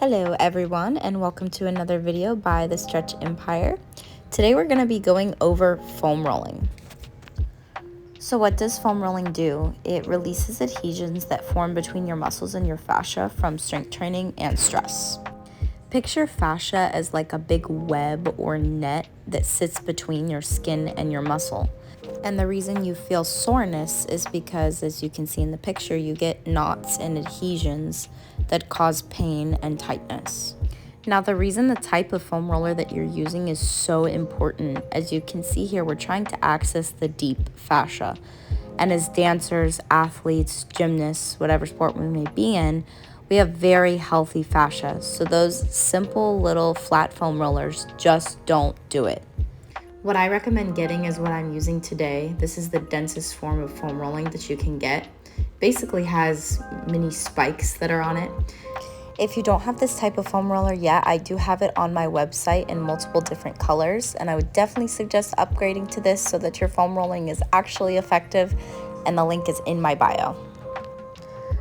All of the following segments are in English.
Hello everyone, and welcome to another video by the Stretch Empire. Today we're going to be going over foam rolling. So what does foam rolling do? It releases adhesions that form between your muscles and your fascia from strength training and stress. Picture fascia as like a big web or net that sits between your skin and your muscle. And the reason you feel soreness is because, as you can see in the picture, you get knots and adhesions that cause pain and tightness. Now, the reason the type of foam roller that you're using is so important, as you can see here, we're trying to access the deep fascia. And as dancers, athletes, gymnasts, whatever sport we may be in, we have very healthy fascia. So those simple little flat foam rollers just don't do it. What I recommend getting is what I'm using today. This is the densest form of foam rolling that you can get. Basically has mini spikes that are on it. If you don't have this type of foam roller yet, I do have it on my website in multiple different colors, and I would definitely suggest upgrading to this so that your foam rolling is actually effective, and the link is in my bio.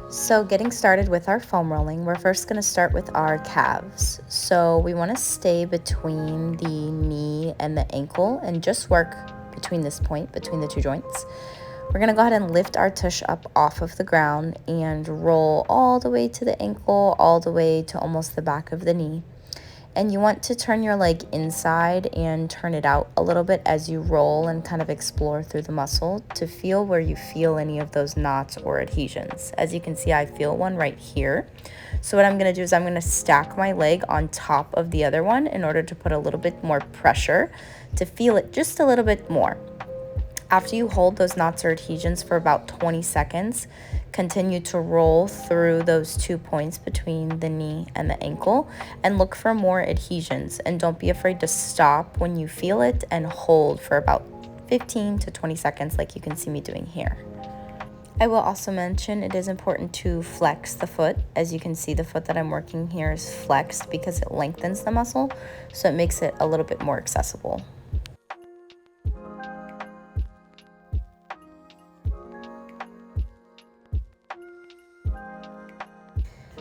So getting started with our foam rolling, we're first going to start with our calves. So we want to stay between the knee and the ankle and just work between this point, between the two joints. We're going to go ahead and lift our tush up off of the ground and roll all the way to the ankle, all the way to almost the back of the knee. And you want to turn your leg inside and turn it out a little bit as you roll and kind of explore through the muscle to feel where you feel any of those knots or adhesions. As you can see, I feel one right here. So what I'm going to do is I'm going to stack my leg on top of the other one in order to put a little bit more pressure to feel it just a little bit more. After you hold those knots or adhesions for about 20 seconds, continue to roll through those 2 points between the knee and the ankle and look for more adhesions. And don't be afraid to stop when you feel it and hold for about 15 to 20 seconds like you can see me doing here. I will also mention it is important to flex the foot. As you can see, the foot that I'm working here is flexed because it lengthens the muscle, so it makes it a little bit more accessible.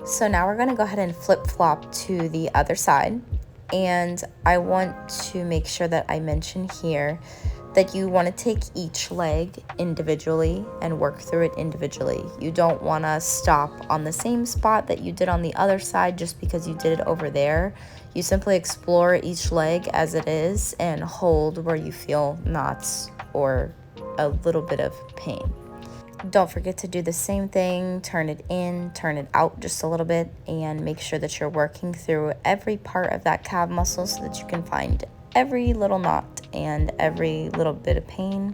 So now we're going to go ahead and flip-flop to the other side, and I want to make sure that I mention here that you want to take each leg individually and work through it individually. You don't want to stop on the same spot that you did on the other side just because you did it over there. You simply explore each leg as it is and hold where you feel knots or a little bit of pain. Don't forget to do the same thing, turn it in, turn it out just a little bit, and make sure that you're working through every part of that calf muscle so that you can find every little knot and every little bit of pain.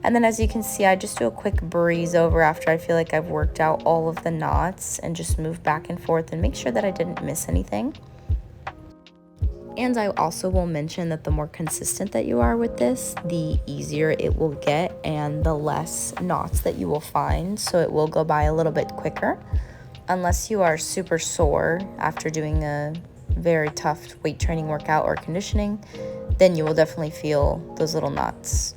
And then as you can see, I just do a quick breeze over after I feel like I've worked out all of the knots and just move back and forth and make sure that I didn't miss anything. And I also will mention that the more consistent that you are with this, the easier it will get and the less knots that you will find. So it will go by a little bit quicker. Unless you are super sore after doing a very tough weight training workout or conditioning, then you will definitely feel those little knots.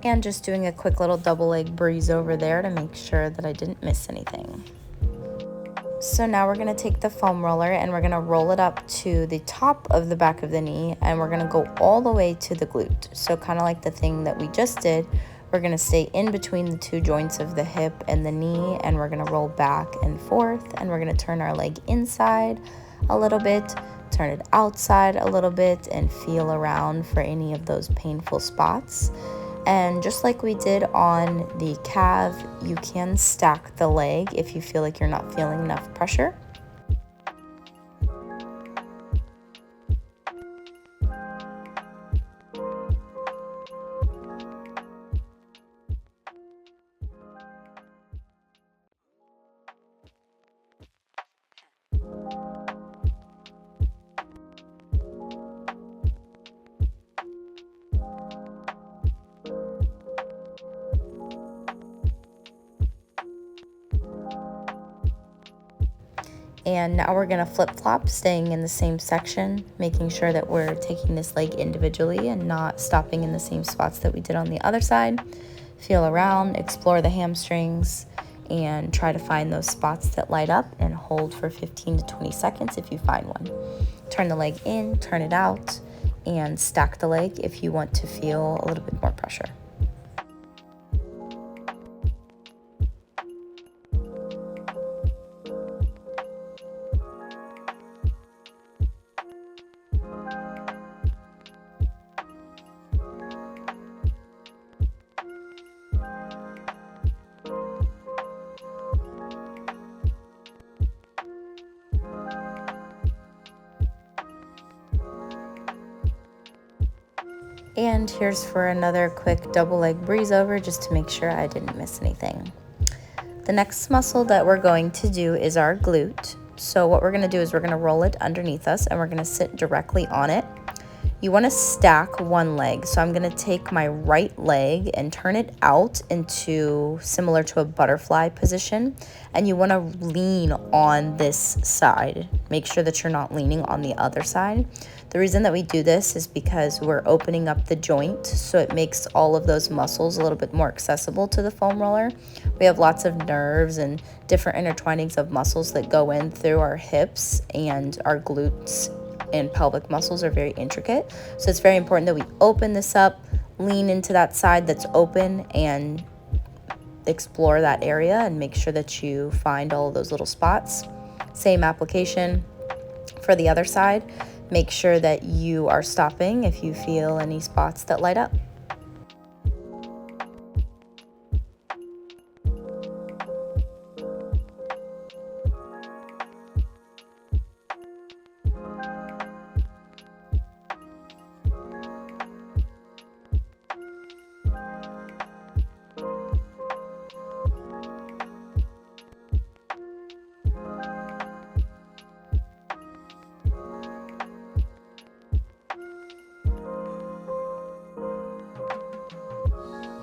And just doing a quick little double leg breeze over there to make sure that I didn't miss anything. So now we're going to take the foam roller and we're going to roll it up to the top of the back of the knee, and we're going to go all the way to the glute. So kind of like the thing that we just did, we're going to stay in between the two joints of the hip and the knee, and we're going to roll back and forth, and we're going to turn our leg inside a little bit, turn it outside a little bit, and feel around for any of those painful spots. And just like we did on the calf, you can stack the leg if you feel like you're not feeling enough pressure. And now we're going to flip-flop, staying in the same section, making sure that we're taking this leg individually and not stopping in the same spots that we did on the other side. Feel around, explore the hamstrings, and try to find those spots that light up and hold for 15 to 20 seconds if you find one. Turn the leg in, turn it out, and stack the leg if you want to feel a little bit more pressure. And here's for another quick double leg breeze over just to make sure I didn't miss anything. The next muscle that we're going to do is our glute. So what we're going to do is we're going to roll it underneath us and we're going to sit directly on it. You want to stack one leg. So I'm going to take my right leg and turn it out into similar to a butterfly position. And you want to lean on this side. Make sure that you're not leaning on the other side. The reason that we do this is because we're opening up the joint, so it makes all of those muscles a little bit more accessible to the foam roller. We have lots of nerves and different intertwinings of muscles that go in through our hips, and our glutes and pelvic muscles are very intricate. So it's very important that we open this up, lean into that side that's open, and explore that area and make sure that you find all of those little spots. Same application for the other side. Make sure that you are stopping if you feel any spots that light up.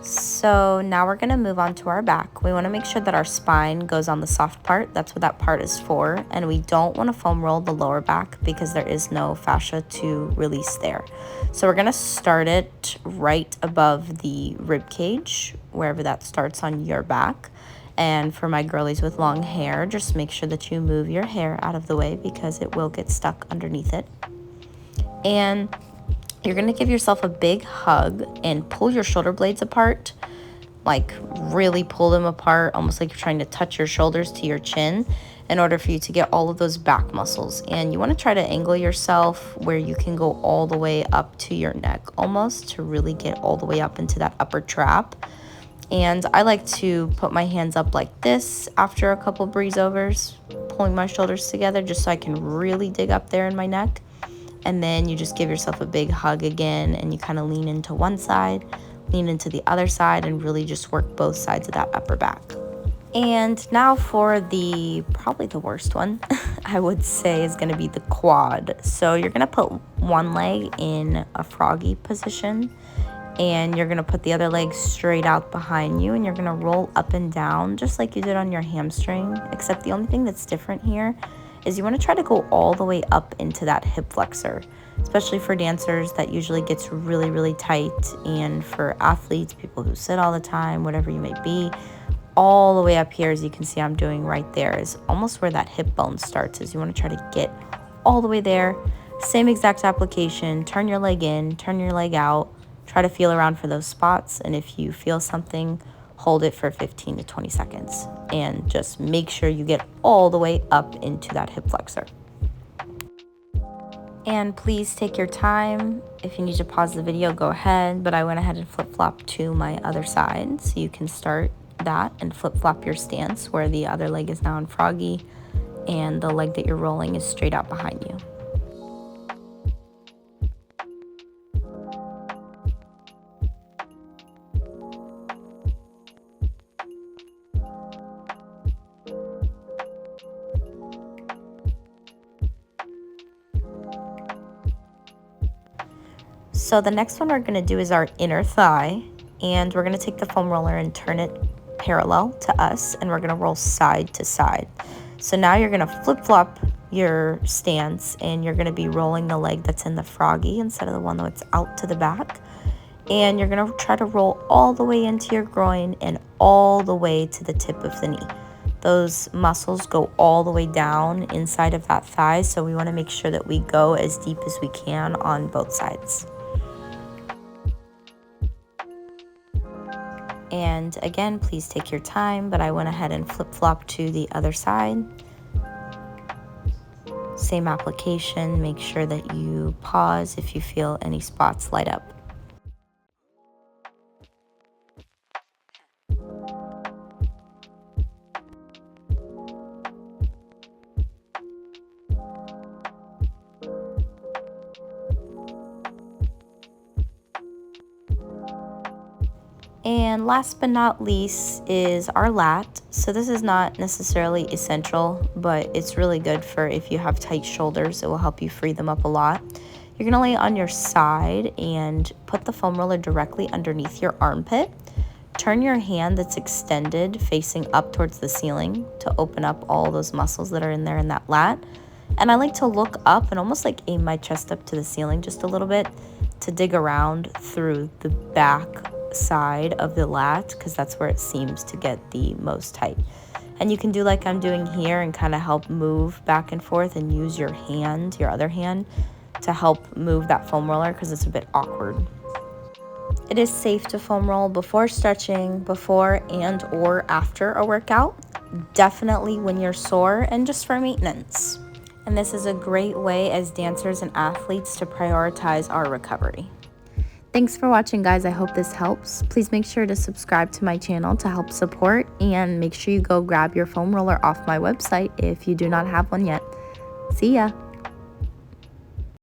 So now we're going to move on to our back. We want to make sure that our spine goes on the soft part. That's what that part is for. And we don't want to foam roll the lower back because there is no fascia to release there. So we're going to start it right above the rib cage, wherever that starts on your back. And for my girlies with long hair, just make sure that you move your hair out of the way because it will get stuck underneath it. And you're going to give yourself a big hug and pull your shoulder blades apart, like really pull them apart, almost like you're trying to touch your shoulders to your chin in order for you to get all of those back muscles. And you want to try to angle yourself where you can go all the way up to your neck almost to really get all the way up into that upper trap. And I like to put my hands up like this after a couple breeze overs, pulling my shoulders together just so I can really dig up there in my neck. And then you just give yourself a big hug again, and you kind of lean into one side, lean into the other side, and really just work both sides of that upper back. And now for probably the worst one, I would say, is going to be the quad. So you're going to put one leg in a froggy position, and you're going to put the other leg straight out behind you, and you're going to roll up and down just like you did on your hamstring, except the only thing that's different here is you want to try to go all the way up into that hip flexor. Especially for dancers, that usually gets really, really tight. And for athletes, people who sit all the time, whatever you may be, all the way up here, as you can see I'm doing right there, is almost where that hip bone starts. Is you want to try to get all the way there. Same exact application. Turn your leg in, turn your leg out. Try to feel around for those spots. And if you feel something, hold it for 15 to 20 seconds. And just make sure you get all the way up into that hip flexor. And please take your time. If you need to pause the video, go ahead. But I went ahead and flip-flop to my other side. So you can start that and flip-flop your stance where the other leg is now in froggy and the leg that you're rolling is straight out behind you. So the next one we're going to do is our inner thigh, and we're going to take the foam roller and turn it parallel to us, and we're going to roll side to side. So now you're going to flip-flop your stance, and you're going to be rolling the leg that's in the froggy instead of the one that's out to the back. And you're gonna try to roll all the way into your groin and all the way to the tip of the knee. Those muscles go all the way down inside of that thigh, so we wanna make sure that we go as deep as we can on both sides. And again, please take your time, but I went ahead and flip-flop to the other side. Same application, make sure that you pause if you feel any spots light up. And last but not least is our lat. So this is not necessarily essential, but it's really good for if you have tight shoulders. It will help you free them up a lot. You're gonna lay on your side and put the foam roller directly underneath your armpit. Turn your hand that's extended facing up towards the ceiling to open up all those muscles that are in there in that lat. And I like to look up and almost like aim my chest up to the ceiling just a little bit to dig around through the back side of the lat, because that's where it seems to get the most tight. And you can do like I'm doing here and kind of help move back and forth and use your hand, your other hand, to help move that foam roller because it's a bit awkward. It is safe to foam roll before stretching, before and or after a workout, definitely when you're sore, and just for maintenance. And this is a great way as dancers and athletes to prioritize our recovery. Thanks for watching, guys. I hope this helps. Please make sure to subscribe to my channel to help support, and make sure you go grab your foam roller off my website if you do not have one yet. See ya.